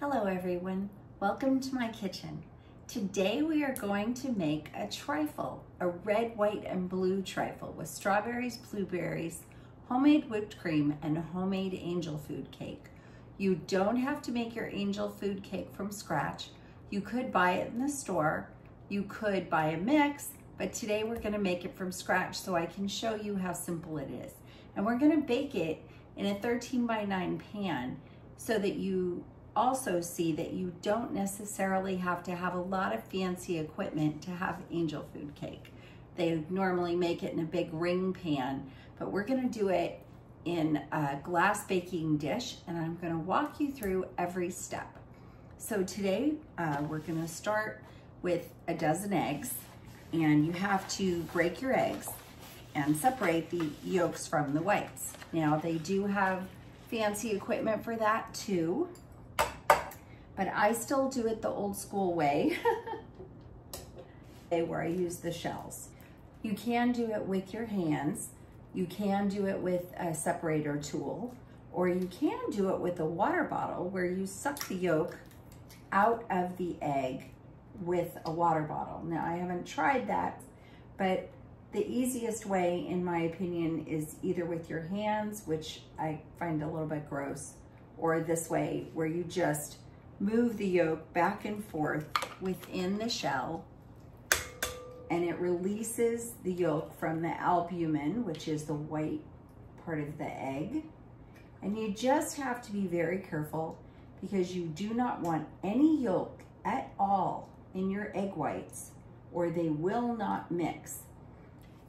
Hello everyone, welcome to my kitchen. Today we are going to make a trifle, a red, white, and blue trifle with strawberries, blueberries, homemade whipped cream, and homemade angel food cake. You don't have to make your angel food cake from scratch. You could buy it in the store, you could buy a mix, but today we're gonna make it from scratch so I can show you how simple it is. And we're gonna bake it in a 13 by 9 pan so that you also see that you don't necessarily have to have a lot of fancy equipment to have angel food cake. They normally make it in a big ring pan, but we're gonna do it in a glass baking dish, and I'm gonna walk you through every step. So today we're gonna start with a dozen eggs, and you have to break your eggs and separate the yolks from the whites. Now they do have fancy equipment for that too, but I still do it the old school way, where I use the shells. You can do it with your hands, you can do it with a separator tool, or you can do it with a water bottle where you suck the yolk out of the egg with a water bottle. Now I haven't tried that, but the easiest way, in my opinion, is either with your hands, which I find a little bit gross, or this way, where you just move the yolk back and forth within the shell, and it releases the yolk from the albumin, which is the white part of the egg. And you just have to be very careful because you do not want any yolk at all in your egg whites, or they will not mix.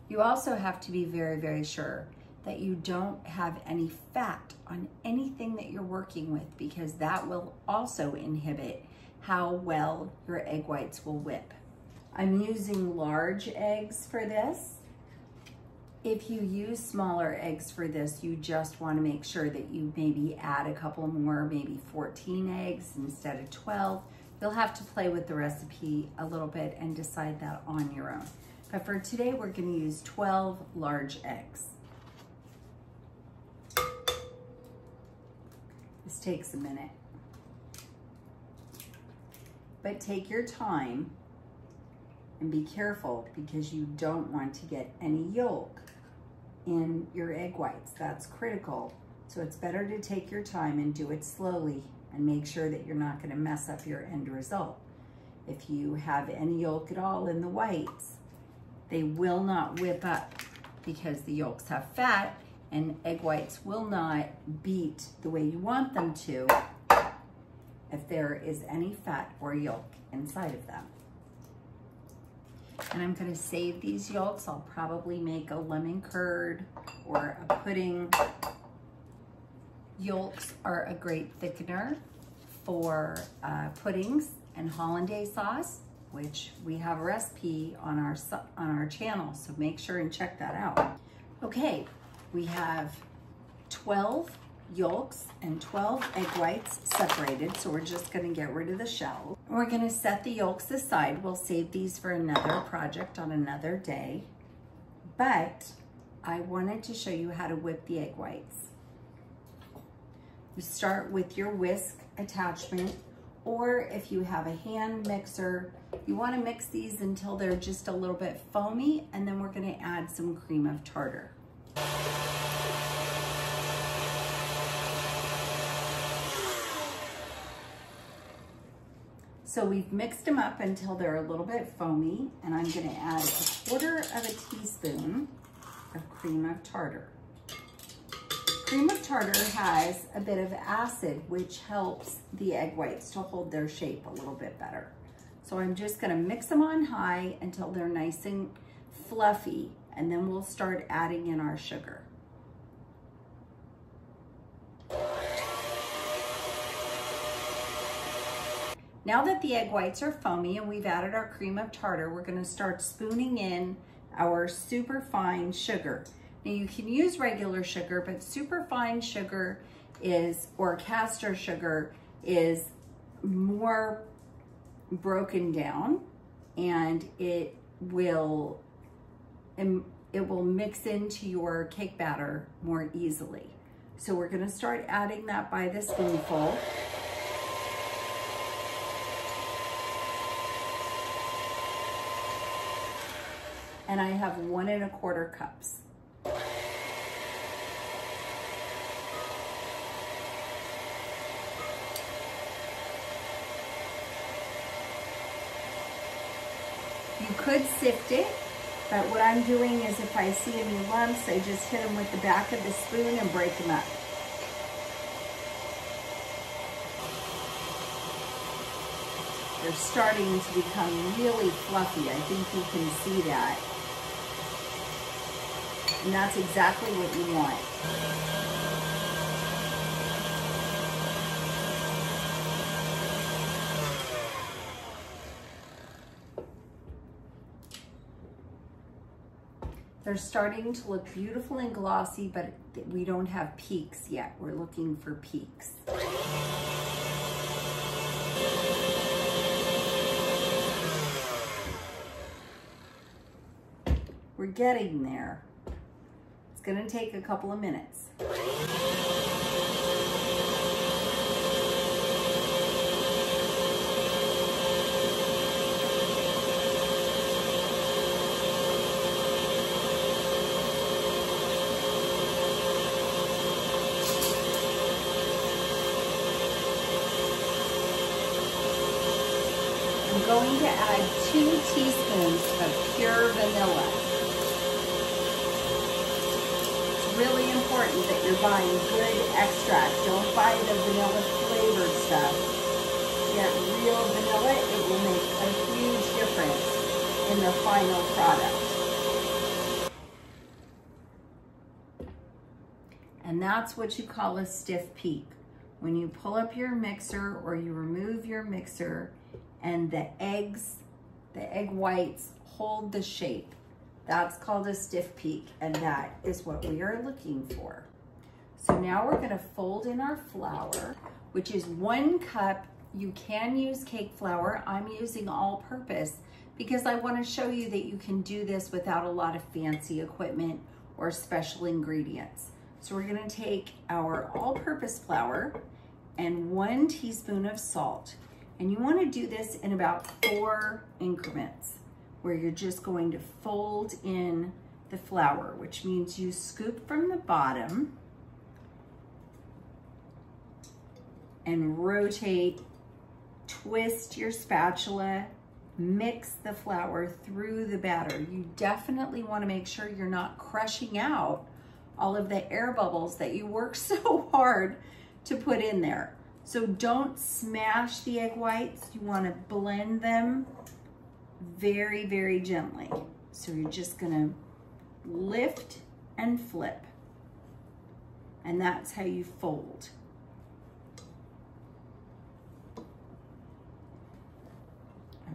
You also have to be very, very sure that you don't have any fat on anything that you're working with, because that will also inhibit how well your egg whites will whip. I'm using large eggs for this. If you use smaller eggs for this, you just want to make sure that you maybe add a couple more, maybe 14 eggs instead of 12. You'll have to play with the recipe a little bit and decide that on your own. But for today, we're going to use 12 large eggs. This takes a minute. But take your time and be careful, because you don't want to get any yolk in your egg whites. That's critical. So it's better to take your time and do it slowly and make sure that you're not going to mess up your end result. If you have any yolk at all in the whites, they will not whip up because the yolks have fat, and egg whites will not beat the way you want them to if there is any fat or yolk inside of them. And I'm gonna save these yolks. I'll probably make a lemon curd or a pudding. Yolks are a great thickener for puddings and hollandaise sauce, which we have a recipe on our channel, so make sure and check that out. Okay, we have 12 yolks and 12 egg whites separated, so we're just gonna get rid of the shell. We're gonna set the yolks aside. We'll save these for another project on another day, but I wanted to show you how to whip the egg whites. You start with your whisk attachment, or if you have a hand mixer, you want to mix these until they're just a little bit foamy, and then we're going to add some cream of tartar. So we've mixed them up until they're a little bit foamy, and I'm going to add 1/4 of a teaspoon of cream of tartar. Cream of tartar has a bit of acid, which helps the egg whites to hold their shape a little bit better. So I'm just gonna mix them on high until they're nice and fluffy, and then we'll start adding in our sugar. Now that the egg whites are foamy and we've added our cream of tartar, we're gonna start spooning in our super fine sugar. Now you can use regular sugar, but super fine sugar or castor sugar is more broken down, and it will mix into your cake batter more easily. So we're gonna start adding that by the spoonful. and I have 1 1/4 cups. You could sift it, but what I'm doing is if I see any lumps, I just hit them with the back of the spoon and break them up. They're starting to become really fluffy. I think you can see that. And that's exactly what you want. They're starting to look beautiful and glossy, but we don't have peaks yet. We're looking for peaks. We're getting there. It's gonna take a couple of minutes. I'm going to add 2 teaspoons of pure vanilla. It's really important that you're buying good extract. Don't buy the vanilla flavored stuff. Get real vanilla. It will make a huge difference in the final product. And that's what you call a stiff peak. When you pull up your mixer or you remove your mixer and the egg whites hold the shape. That's called a stiff peak, and that is what we are looking for. So now we're gonna fold in our flour, which is 1 cup. You can use cake flour. I'm using all purpose because I wanna show you that you can do this without a lot of fancy equipment or special ingredients. So we're gonna take our all-purpose flour and 1 teaspoon of salt. And you wanna do this in about 4 increments where you're just going to fold in the flour, which means you scoop from the bottom and rotate, twist your spatula, mix the flour through the batter. You definitely wanna make sure you're not crushing out all of the air bubbles that you work so hard to put in there. So don't smash the egg whites. You want to blend them very, very gently. So you're just going to lift and flip. And that's how you fold.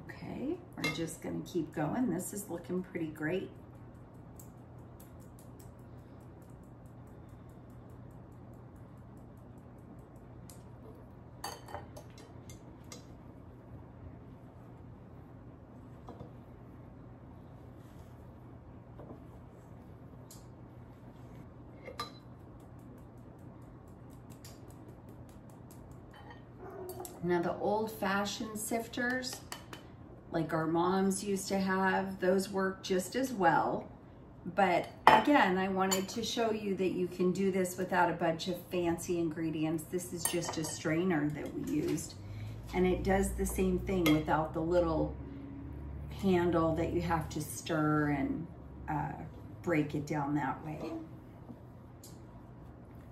Okay, we're just going to keep going. This is looking pretty great. Now the old-fashioned sifters, like our moms used to have, those work just as well. But again, I wanted to show you that you can do this without a bunch of fancy ingredients. This is just a strainer that we used. And it does the same thing without the little handle that you have to stir and break it down that way.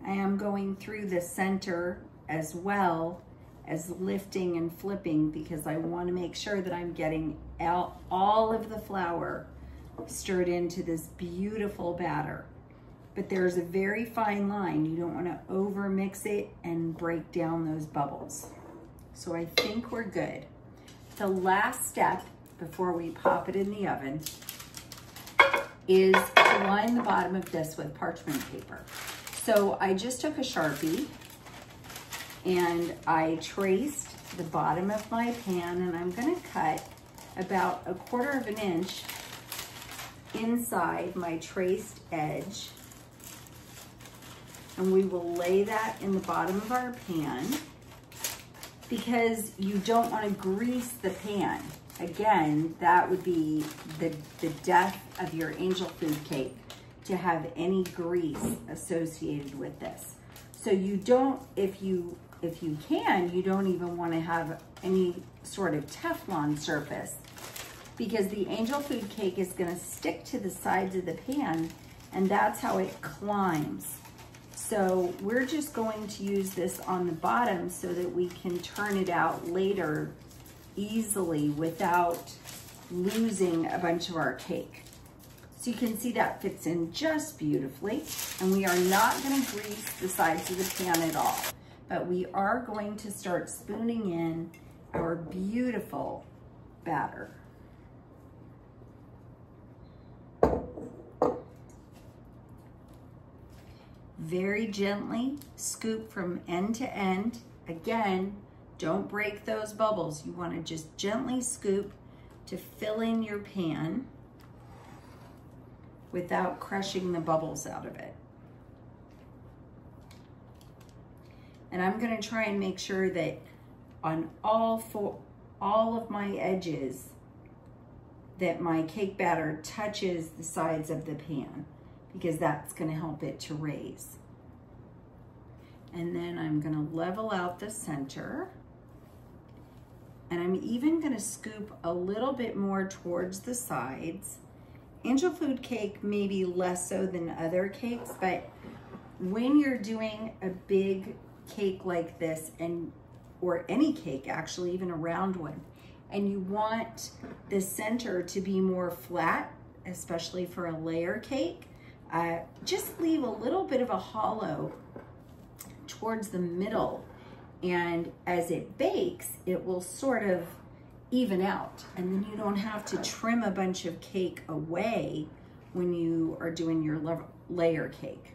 I am going through the center as well as lifting and flipping because I want to make sure that I'm getting all of the flour stirred into this beautiful batter. But there's a very fine line. You don't want to over mix it and break down those bubbles. So I think we're good. The last step before we pop it in the oven is to line the bottom of this with parchment paper. So I just took a Sharpie and I traced the bottom of my pan, and I'm gonna cut about 1/4 inch inside my traced edge. And we will lay that in the bottom of our pan because you don't wanna grease the pan. again, that would be the death of your angel food cake, to have any grease associated with this. So you don't, if you can, you don't even want to have any sort of Teflon surface, because the angel food cake is going to stick to the sides of the pan, and that's how it climbs. So we're just going to use this on the bottom so that we can turn it out later easily without losing a bunch of our cake. So you can see that fits in just beautifully, and we are not going to grease the sides of the pan at all, but we are going to start spooning in our beautiful batter. Very gently scoop from end to end. Again, don't break those bubbles. You want to just gently scoop to fill in your pan without crushing the bubbles out of it. And I'm going to try and make sure that on all of my edges that my cake batter touches the sides of the pan, because that's going to help it to raise. And then I'm going to level out the center. And I'm even going to scoop a little bit more towards the sides. Angel food cake maybe less so than other cakes, but when you're doing a big cake like this, or any cake actually, even a round one, and you want the center to be more flat, especially for a layer cake, just leave a little bit of a hollow towards the middle, and as it bakes, it will sort of even out, and then you don't have to trim a bunch of cake away when you are doing your layer cake.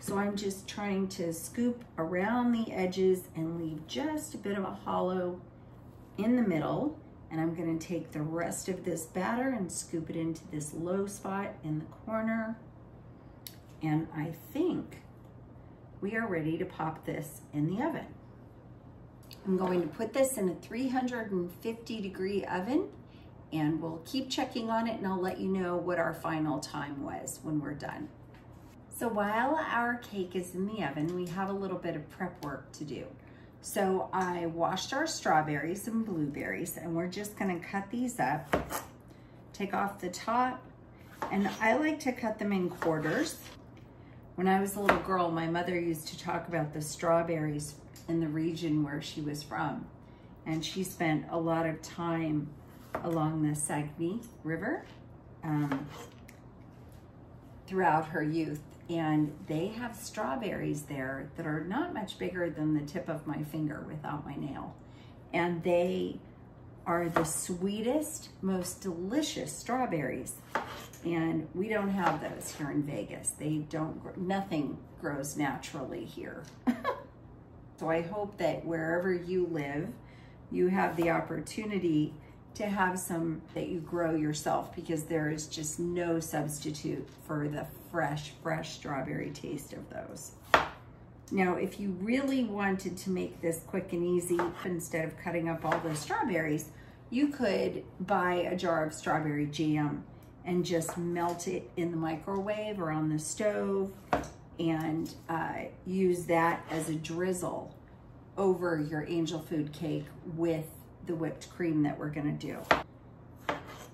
So I'm just trying to scoop around the edges and leave just a bit of a hollow in the middle, and I'm going to take the rest of this batter and scoop it into this low spot in the corner, and I think we are ready to pop this in the oven. I'm going to put this in a 350-degree oven, and we'll keep checking on it, and I'll let you know what our final time was when we're done. So while our cake is in the oven, we have a little bit of prep work to do. So I washed our strawberries and blueberries, and we're just going to cut these up, take off the top, and I like to cut them in quarters. When I was a little girl, my mother used to talk about the strawberries in the region where she was from, and she spent a lot of time along the Saguenay River throughout her youth, and they have strawberries there that are not much bigger than the tip of my finger without my nail, and they are the sweetest, most delicious strawberries. And we don't have those here in Vegas. Nothing grows naturally here. So I hope that wherever you live, you have the opportunity to have some that you grow yourself, because there is just no substitute for the fresh strawberry taste of those. Now, if you really wanted to make this quick and easy, instead of cutting up all the strawberries, you could buy a jar of strawberry jam and just melt it in the microwave or on the stove, and use that as a drizzle over your angel food cake with the whipped cream that we're gonna do.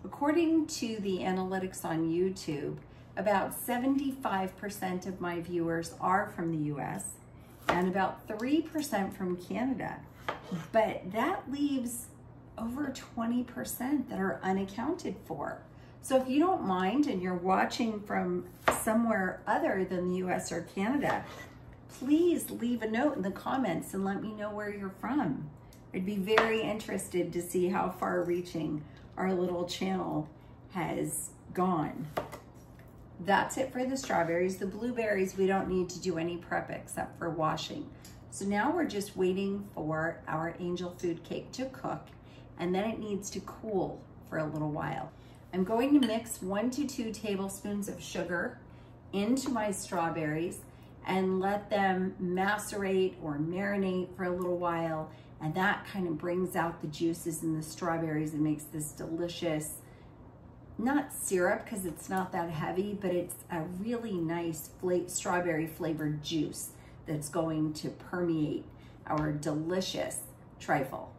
According to the analytics on YouTube, about 75% of my viewers are from the US and about 3% from Canada, but that leaves over 20% that are unaccounted for. So if you don't mind and you're watching from somewhere other than the US or Canada, please leave a note in the comments and let me know where you're from. I'd be very interested to see how far reaching our little channel has gone. That's it for the strawberries. The blueberries, we don't need to do any prep except for washing. So now we're just waiting for our angel food cake to cook, and then it needs to cool for a little while. I'm going to mix 1 to 2 tablespoons of sugar into my strawberries and let them macerate or marinate for a little while And that kind of brings out the juices in the strawberries and makes this delicious, not syrup because it's not that heavy, but it's a really nice strawberry flavored juice that's going to permeate our delicious trifle.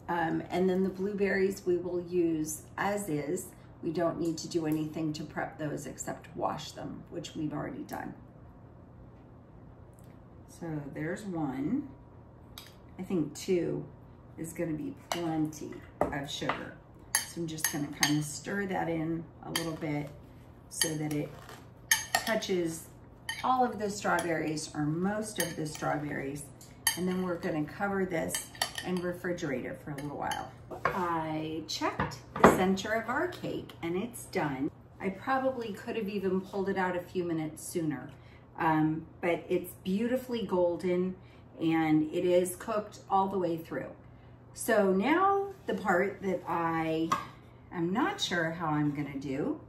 And then the blueberries we will use as is. We don't need to do anything to prep those except wash them, which we've already done. So there's one. I think 2 is going to be plenty of sugar. So I'm just going to kind of stir that in a little bit so that it touches all of the strawberries or most of the strawberries. And then we're going to cover this and refrigerate it for a little while. I checked the center of our cake and it's done. I probably could have even pulled it out a few minutes sooner, but it's beautifully golden and it is cooked all the way through. So now the part that I am not sure how I'm gonna do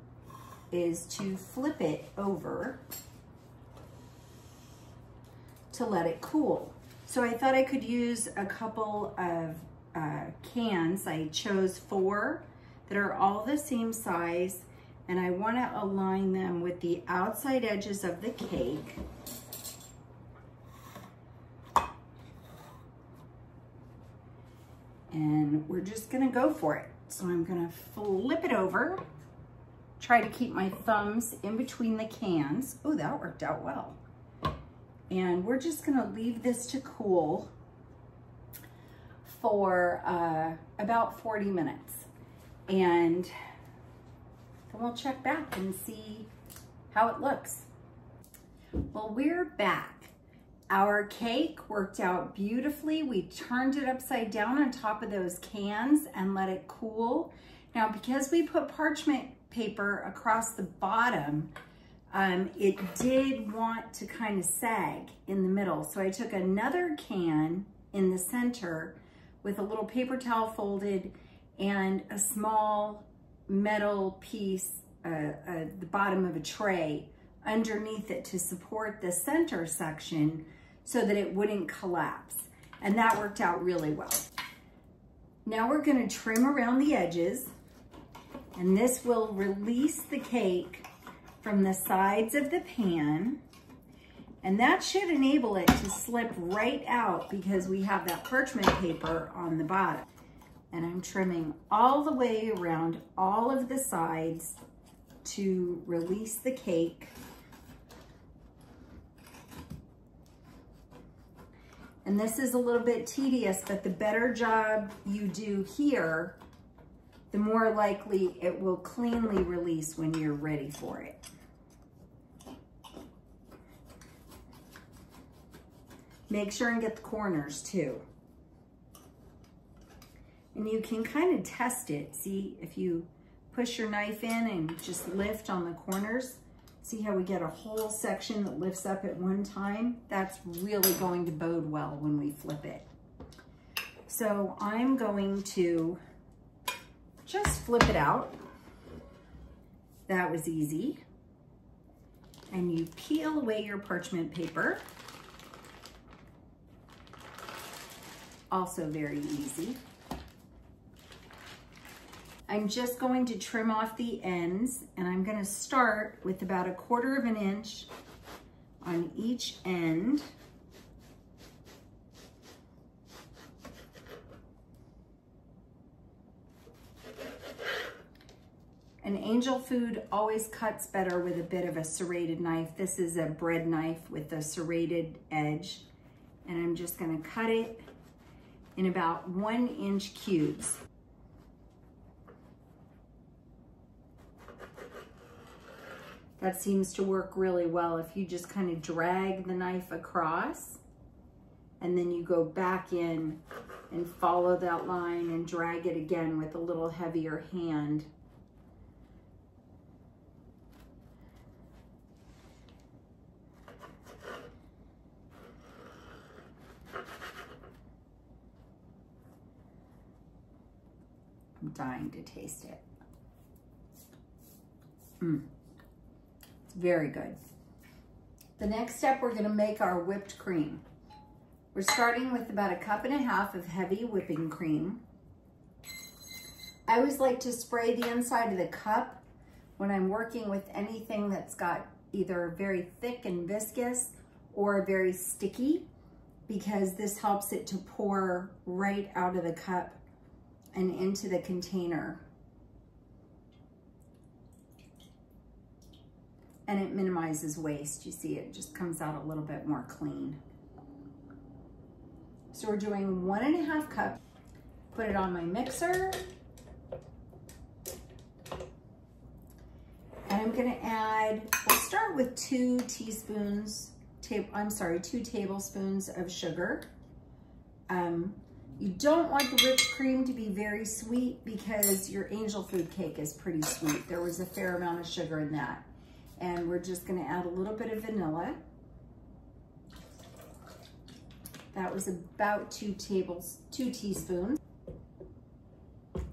is to flip it over to let it cool. So I thought I could use a couple of cans. I chose 4 that are all the same size, and I want to align them with the outside edges of the cake. And we're just going to go for it. So I'm going to flip it over, try to keep my thumbs in between the cans. Oh, that worked out well. And we're just gonna leave this to cool for about 40 minutes. And then we'll check back and see how it looks. Well, we're back. Our cake worked out beautifully. We turned it upside down on top of those cans and let it cool. Now, because we put parchment paper across the bottom, it did want to kind of sag in the middle. So I took another can in the center with a little paper towel folded and a small metal piece, the bottom of a tray underneath it to support the center section so that it wouldn't collapse. And that worked out really well. Now we're gonna trim around the edges, and this will release the cake from the sides of the pan, and that should enable it to slip right out because we have that parchment paper on the bottom. And I'm trimming all the way around all of the sides to release the cake. And this is a little bit tedious, but the better job you do here, the more likely it will cleanly release when you're ready for it. Make sure and get the corners too. And you can kind of test it. See, if you push your knife in and just lift on the corners, see how we get a whole section that lifts up at one time? That's really going to bode well when we flip it. So I'm going to just flip it out. That was easy. And you peel away your parchment paper. Also very easy. I'm just going to trim off the ends, and I'm going to start with about 1/4 of an inch on each end. An angel food always cuts better with a bit of a serrated knife. This is a bread knife with a serrated edge, and I'm just going to cut it in about 1-inch cubes. That seems to work really well if you just kind of drag the knife across and then you go back in and follow that line and drag it again with a little heavier hand. I'm dying to taste it. It's very good. The next step, we're gonna make our whipped cream. We're starting with about 1.5 cups of heavy whipping cream. I always like to spray the inside of the cup when I'm working with anything that's got either very thick and viscous or very sticky, because this helps it to pour right out of the cup and into the container. And it minimizes waste. You see, it just comes out a little bit more clean. So we're doing 1.5 cups. Put it on my mixer. And I'm gonna add, we'll start with 2 tablespoons of sugar. You don't want the whipped cream to be very sweet because your angel food cake is pretty sweet. There was a fair amount of sugar in that. And we're just gonna add a little bit of vanilla. That was about 2 teaspoons.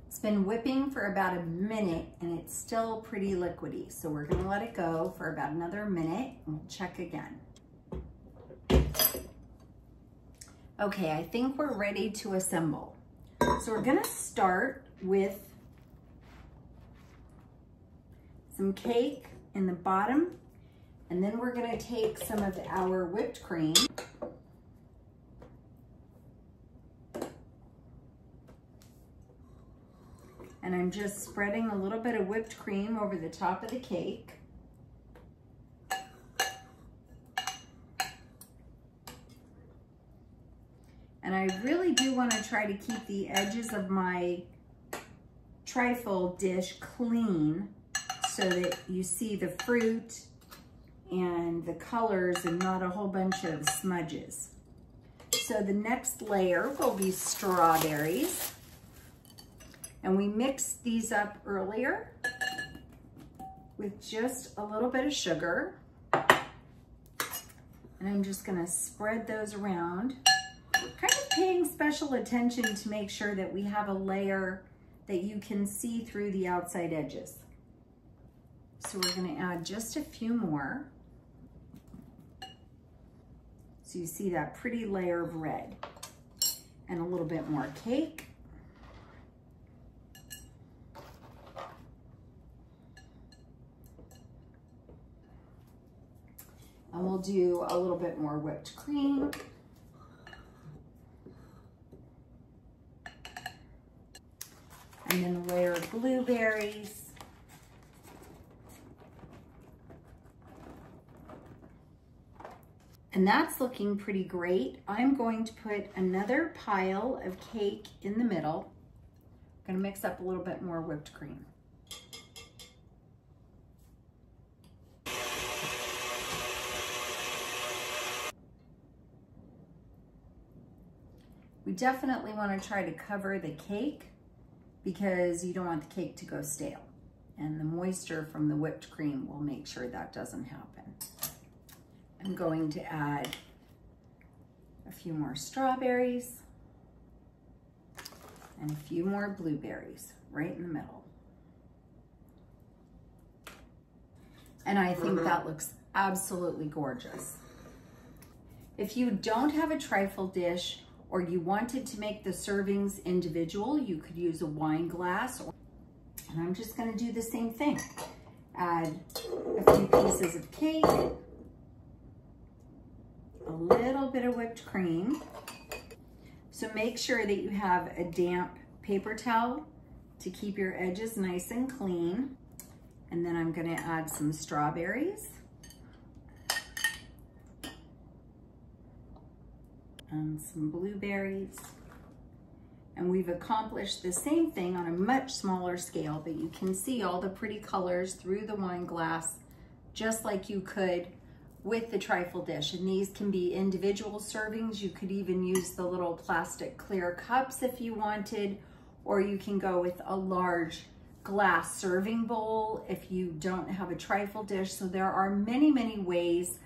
It's been whipping for about a minute and it's still pretty liquidy. So we're gonna let it go for about another minute and we'll check again. Okay, I think we're ready to assemble. So we're gonna start with some cake in the bottom, and then we're gonna take some of our whipped cream and I'm just spreading a little bit of whipped cream over the top of the cake. And I really do want to try to keep the edges of my trifle dish clean so that you see the fruit and the colors and not a whole bunch of smudges. So the next layer will be strawberries. And we mixed these up earlier with just a little bit of sugar. And I'm just gonna spread those around, kind of paying special attention to make sure that we have a layer that you can see through the outside edges. So we're gonna add just a few more. So you see that pretty layer of red. And a little bit more cake. And we'll do a little bit more whipped cream. And then a layer of blueberries. And that's looking pretty great. I'm going to put another pile of cake in the middle. I'm gonna mix up a little bit more whipped cream. We definitely want to try to cover the cake because you don't want the cake to go stale. And the moisture from the whipped cream will make sure that doesn't happen. I'm going to add a few more strawberries and a few more blueberries right in the middle. And I think that looks absolutely gorgeous. If you don't have a trifle dish, or you wanted to make the servings individual, you could use a wine glass. And I'm just gonna do the same thing. Add a few pieces of cake, a little bit of whipped cream. So make sure that you have a damp paper towel to keep your edges nice and clean. And then I'm gonna add some strawberries. And some blueberries. And we've accomplished the same thing on a much smaller scale, but you can see all the pretty colors through the wine glass, just like you could with the trifle dish. And these can be individual servings. You could even use the little plastic clear cups if you wanted, or you can go with a large glass serving bowl if you don't have a trifle dish. So there are many, many ways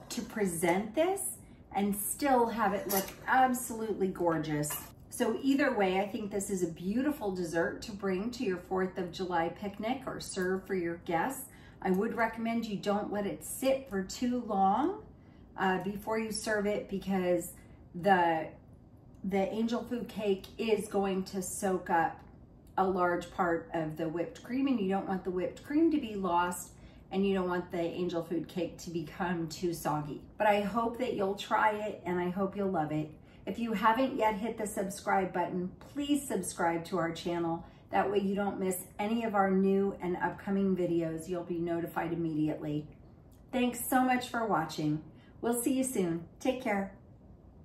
to present this and still have it look absolutely gorgeous. So either way, I think this is a beautiful dessert to bring to your 4th of July picnic or serve for your guests. I would recommend you don't let it sit for too long before you serve it, because the angel food cake is going to soak up a large part of the whipped cream, and you don't want the whipped cream to be lost, and you don't want the angel food cake to become too soggy. But I hope that you'll try it, and I hope you'll love it. If you haven't yet hit the subscribe button, please subscribe to our channel. That way you don't miss any of our new and upcoming videos. You'll be notified immediately. Thanks so much for watching. We'll see you soon. Take care.